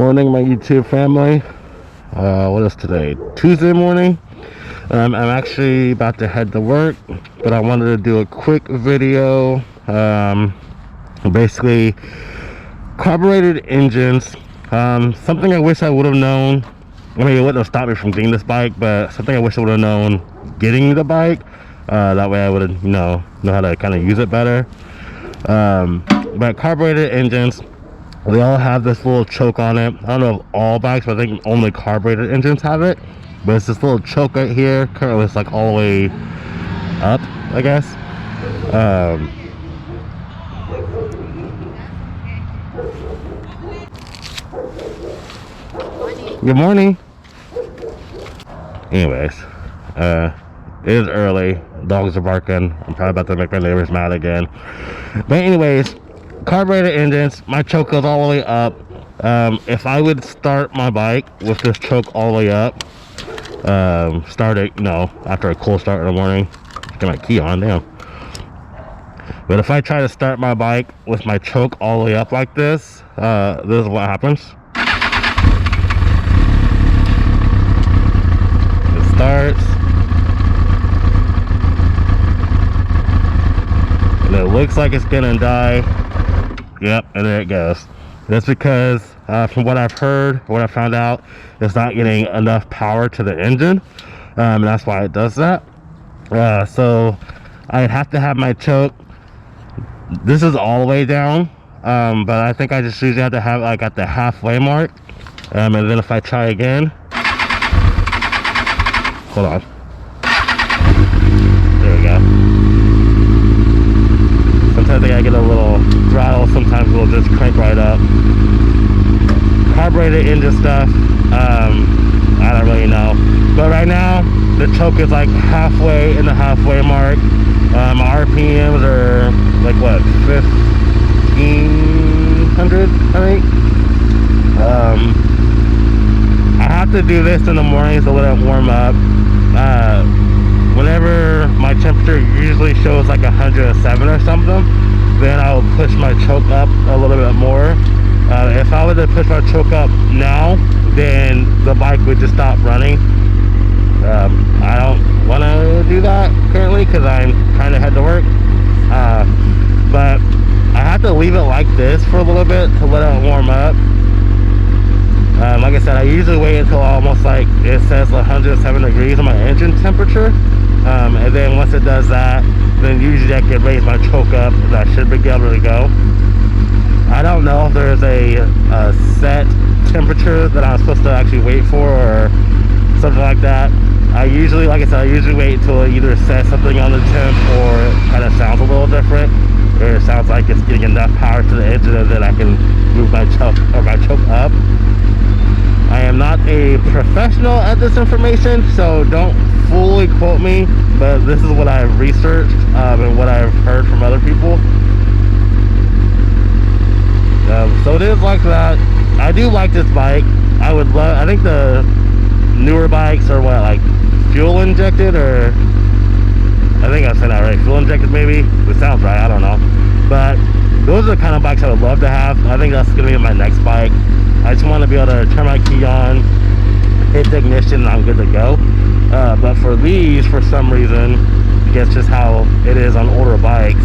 morning, my YouTube family. What is today? Tuesday morning. I'm actually about to head to work, but I wanted to do a quick video. Basically, carbureted engines. Something I wish I would have known. I mean, it wouldn't have stopped me from getting this bike, but something I wish I would have known getting the bike. That way I would have, know how to kind of use it better. But carbureted engines, they all have this little choke on it. I don't know if all bikes, but I think only carbureted engines have it. But it's this little choke right here. Currently it's like all the way up, I guess. Good morning. Anyways, it is early. Dogs are barking. I'm probably about to make my neighbors mad again. But anyways, carbureted engines, my choke goes all the way up. If I would start my bike with this choke all the way up, start it, after a cold start in the morning, get my key on, damn. But if I try to start my bike with my choke all the way up like this, this is what happens. It starts. And it looks like it's gonna die. Yep, and there it goes. That's because, from what I've heard, what I found out, it's not getting enough power to the engine. And that's why it does that. So I have to have my choke. This is all the way down. But I think I just usually have to have like at the halfway mark. And then if I try again. Hold on. There we go. Sometimes I gotta get a little throttle, sometimes it'll just crank right up. Carbureted engine stuff, I don't really know. But right now, the choke is like halfway in the halfway mark. My RPMs are like what, 1500, I think. I have to do this in the morning so let it warm up. Whenever my temperature usually shows like 107 or something, then I'll push my choke up a little bit more. If I were to push my choke up now, then the bike would just stop running. I don't want to do that currently because I'm trying to head to work. But I have to leave it like this for a little bit to let it warm up. Like I said, I usually wait until almost like it says 107 degrees on my engine temperature. And then once it does that, then usually I can raise my choke up and I should be able to go. I don't know if there's a set temperature that I'm supposed to actually wait for or something like that. I usually wait until it either says something on the temp or it kind of sounds a little different, or it sounds like it's getting enough power to the engine and then I can move my choke up. I am not a professional at this information, so don't fully quote me, but this is what I've researched and what I've heard from other people. So it is like that. I do like this bike. I think the newer bikes are what, like fuel injected, or I think I said that right, fuel injected maybe. It sounds right, I don't know. But those are the kind of bikes I would love to have. I think that's gonna be my next bike. I just want to be able to turn my key on, hit the ignition, and I'm good to go. But for these, for some reason, I guess just how it is on older bikes,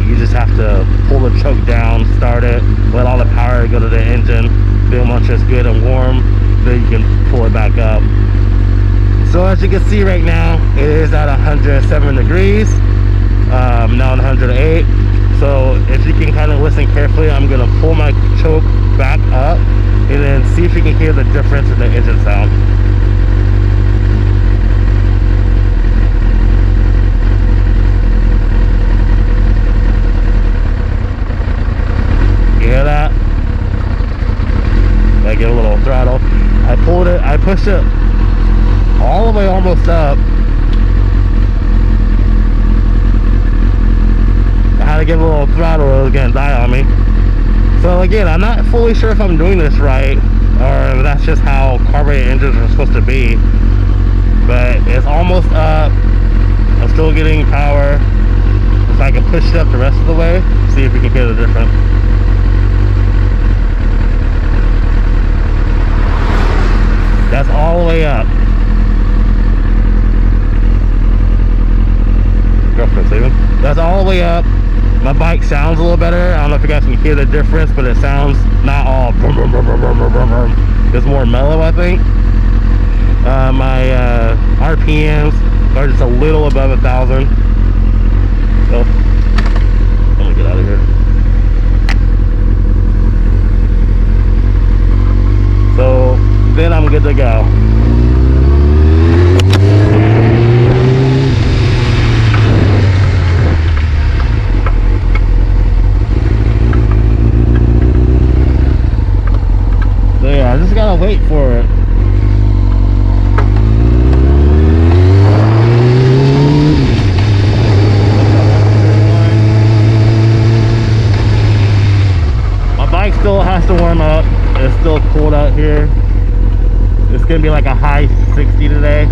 you just have to pull the choke down, start it, let all the power go to the engine. Then once it's good and warm, then you can pull it back up. So as you can see right now, it is at 107 degrees, now 108. So if you can kind of listen carefully, I'm going to pull my choke back up and then see if you can hear the difference in the engine sound. You hear that? I get a little throttle. I pushed it all the way almost up. I had to give a little throttle or it was gonna die on me. So again, I'm not fully sure if I'm doing this right or if that's just how carbureted engines are supposed to be. But it's almost up. I'm still getting power. If I can push it up the rest of the way, see if we can hear the difference. gas all the way up. My bike sounds a little better. I don't know if you guys can hear the difference, but it sounds not all brum, brum, brum, brum, brum, brum, brum. It's more mellow, I think. My RPMs are just a little above 1,000. So I'm gonna get out of here. So then I'm good to go. So yeah, I just gotta wait for it. My bike still has to warm up. It's still cold out here. It's gonna be like a high 60 today.